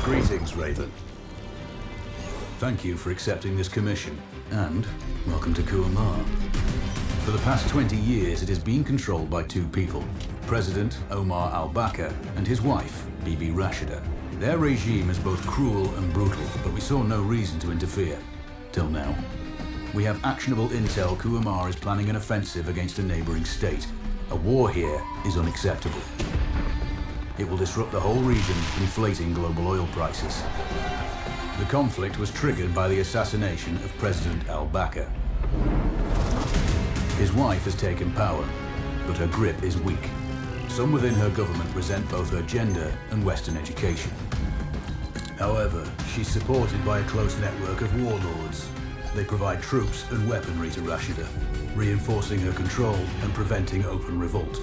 Greetings, Raven. Thank you for accepting this commission, and welcome to Kuamar. For the past 20 years, it has been controlled by two people, President Omar al-Bakr and his wife, Bibi Rashida. Their regime is both cruel and brutal, but we saw no reason to interfere, till now. We have actionable intel Kuamar is planning an offensive against a neighboring state. A war here is unacceptable. It will disrupt the whole region, inflating global oil prices. The conflict was triggered by the assassination of President al-Bakr. His wife has taken power, but her grip is weak. Some within her government resent both her gender and Western education. However, she's supported by a close network of warlords. They provide troops and weaponry to Rashida, reinforcing her control and preventing open revolt.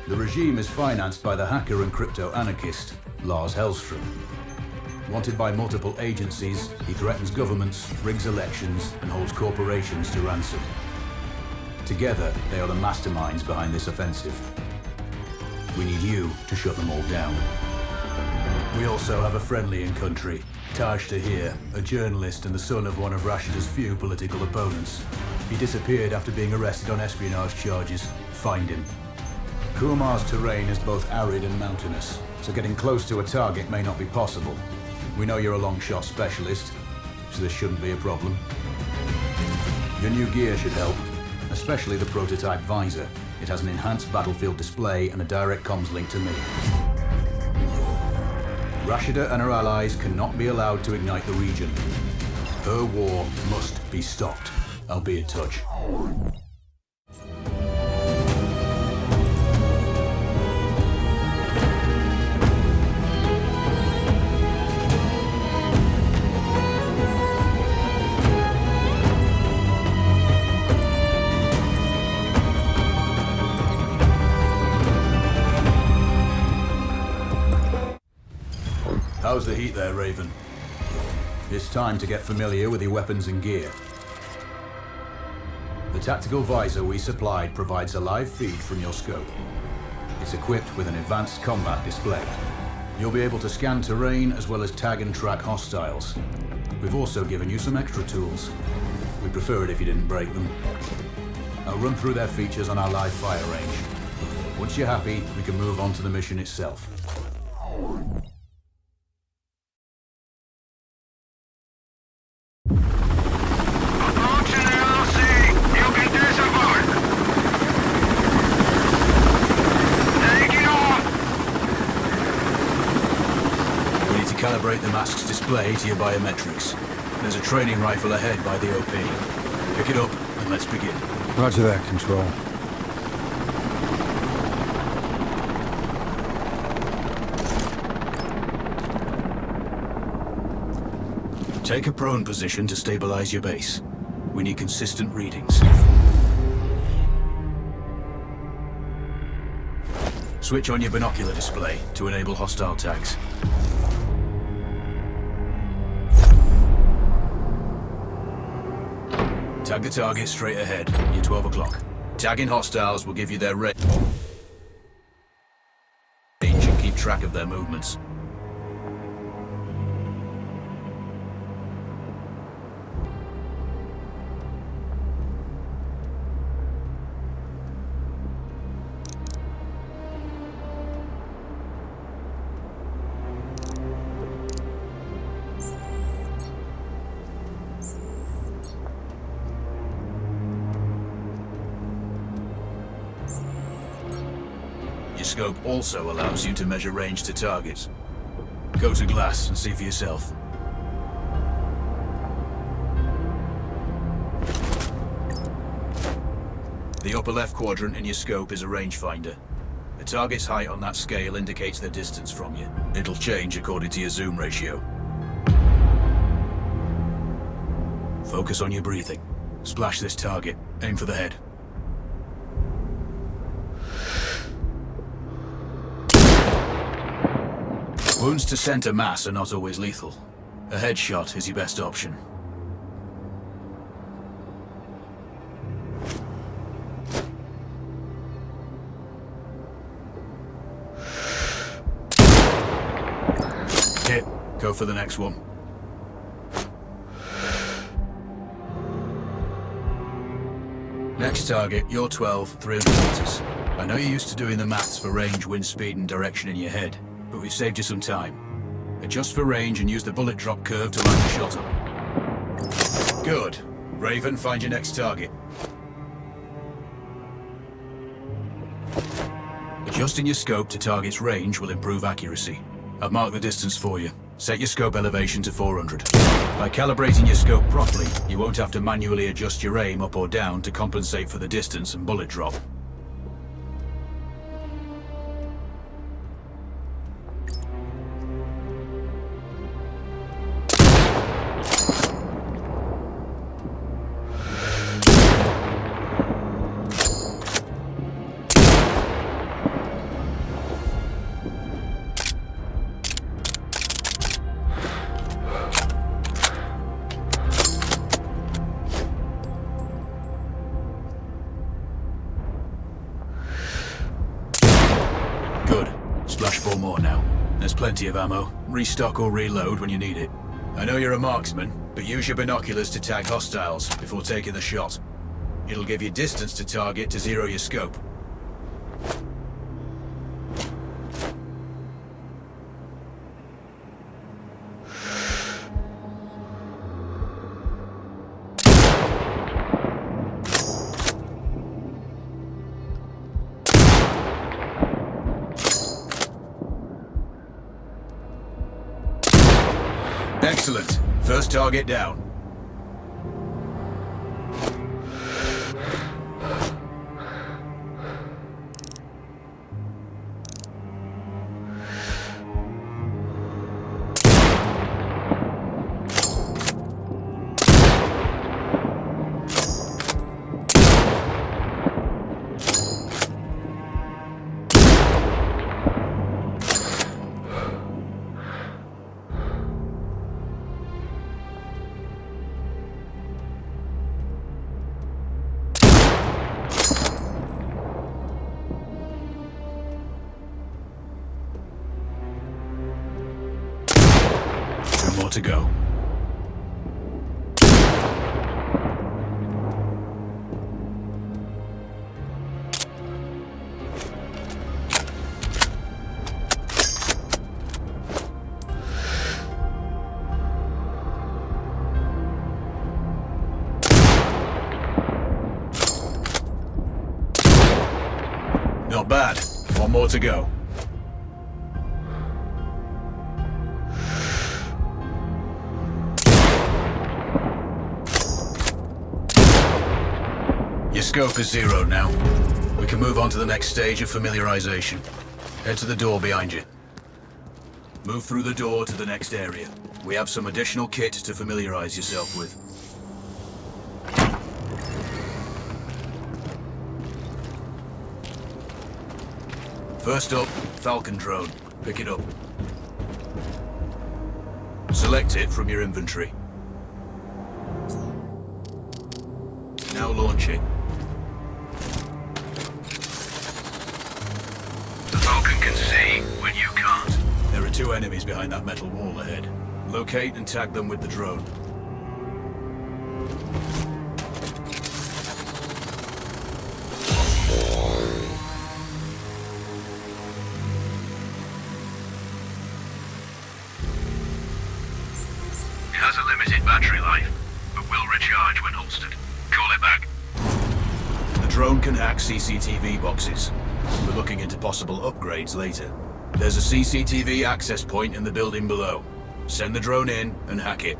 The regime is financed by the hacker and crypto-anarchist, Lars Hellstrom. Wanted by multiple agencies, he threatens governments, rigs elections, and holds corporations to ransom. Together, they are the masterminds behind this offensive. We need you to shut them all down. We also have a friendly in country, Taj Tahir, a journalist and the son of one of Rashida's few political opponents. He disappeared after being arrested on espionage charges. Find him. Kuamar's terrain is both arid and mountainous, so getting close to a target may not be possible. We know you're a long shot specialist, so this shouldn't be a problem. Your new gear should help, especially the prototype visor. It has an enhanced battlefield display and a direct comms link to me. Rashida and her allies cannot be allowed to ignite the region. Her war must be stopped. I'll be in touch. How's the heat there, Raven? It's time to get familiar with your weapons and gear. The tactical visor we supplied provides a live feed from your scope. It's equipped with an advanced combat display. You'll be able to scan terrain as well as tag and track hostiles. We've also given you some extra tools. We'd prefer it if you didn't break them. I'll run through their features on our live fire range. Once you're happy, we can move on to the mission itself. Calibrate the mask's display to your biometrics. There's a training rifle ahead by the OP. Pick it up and let's begin. Roger that, Control. Take a prone position to stabilize your base. We need consistent readings. Switch on your binocular display to enable hostile tags. Tag the target straight ahead. You're 12 o'clock. Tagging hostiles will give you their range and keep track of their movements. Your scope also allows you to measure range to targets. Go to glass and see for yourself. The upper left quadrant in your scope is a rangefinder. The target's height on that scale indicates their distance from you. It'll change according to your zoom ratio. Focus on your breathing. Splash this target. Aim for the head. Wounds to center mass are not always lethal. A headshot is your best option. hit. Go for the next one. Next target, you're 12, 300 meters. I know you're used to doing the maths for range, wind speed and direction in your head, but we've saved you some time. Adjust for range and use the bullet drop curve to line the shot up. Good. Raven, find your next target. Adjusting your scope to target's range will improve accuracy. I've marked the distance for you. Set your scope elevation to 400. By calibrating your scope properly, you won't have to manually adjust your aim up or down to compensate for the distance and bullet drop. Good. Splash 4 more now. There's plenty of ammo. Restock or reload when you need it. I know you're a marksman, but use your binoculars to tag hostiles before taking the shot. It'll give you distance to target to zero your scope. Excellent. First target down. More to go. Not bad. One more to go. Your scope is zeroed now. We can move on to the next stage of familiarization. Head to the door behind you. Move through the door to the next area. We have some additional kit to familiarize yourself with. First up, Falcon Drone. Pick it up. Select it from your inventory. Now launch it. The Falcon can see when you can't. There are 2 enemies behind that metal wall ahead. Locate and tag them with the drone. It has a limited battery life, but will recharge when holstered. Call it back. The drone can hack CCTV boxes. We're looking into possible upgrades later. There's a CCTV access point in the building below. Send the drone in and hack it.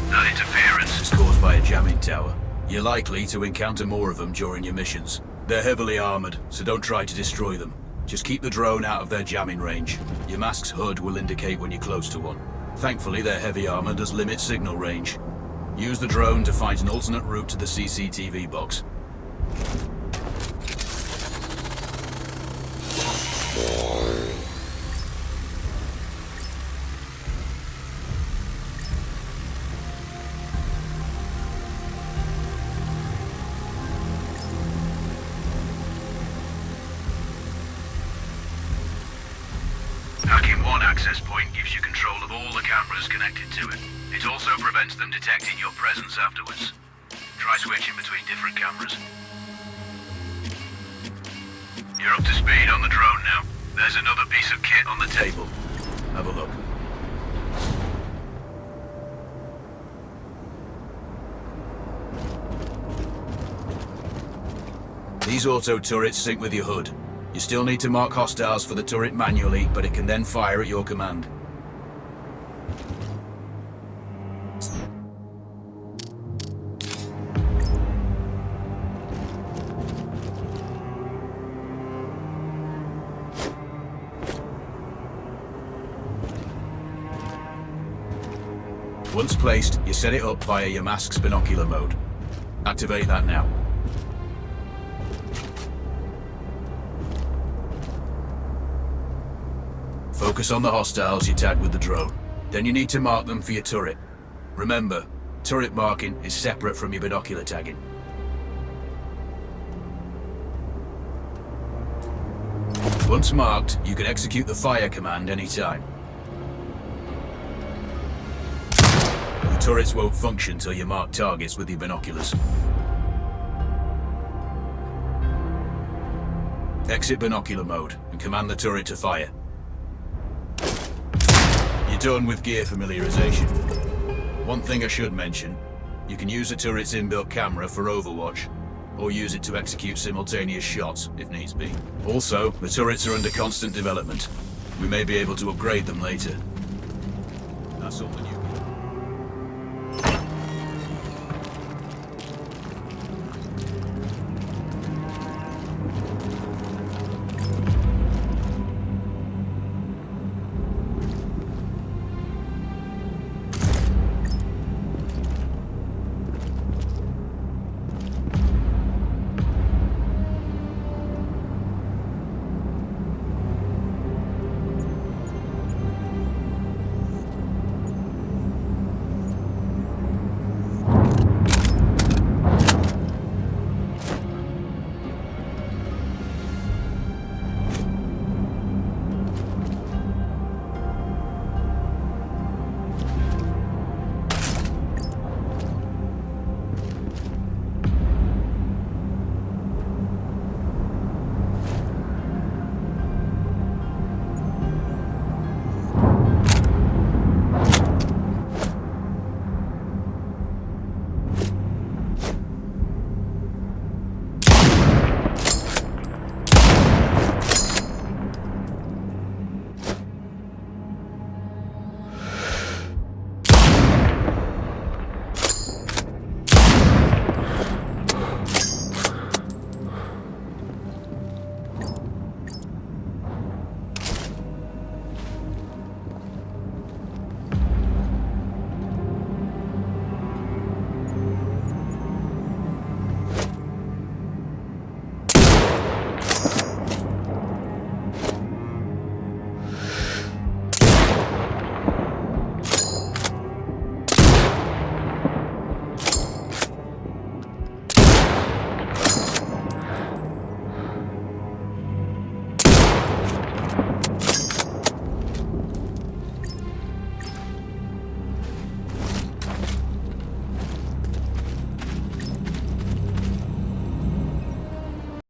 That interference It's caused by a jamming tower. You're likely to encounter more of them during your missions. They're heavily armored, so don't try to destroy them. Just keep the drone out of their jamming range. Your mask's HUD will indicate when you're close to one. Thankfully, their heavy armor does limit signal range. Use the drone to find an alternate route to the CCTV box. one access point gives you control of all the cameras connected to it. It also prevents them detecting your presence afterwards. Try switching between different cameras. You're up to speed on the drone now. There's another piece of kit on the table. Have a look. These auto turrets sync with your hood. You still need to mark hostiles for the turret manually, but it can then fire at your command. Once placed, you set it up via your mask's binocular mode. Activate that now. Focus on the hostiles you tag with the drone. Then you need to mark them for your turret. Remember, turret marking is separate from your binocular tagging. Once marked, you can execute the fire command anytime. The turrets won't function till you mark targets with your binoculars. Exit binocular mode and command the turret to fire. You're done with gear familiarization. One thing I should mention, you can use the turret's inbuilt camera for overwatch, or use it to execute simultaneous shots if needs be. Also, the turrets are under constant development. We may be able to upgrade them later. That's something you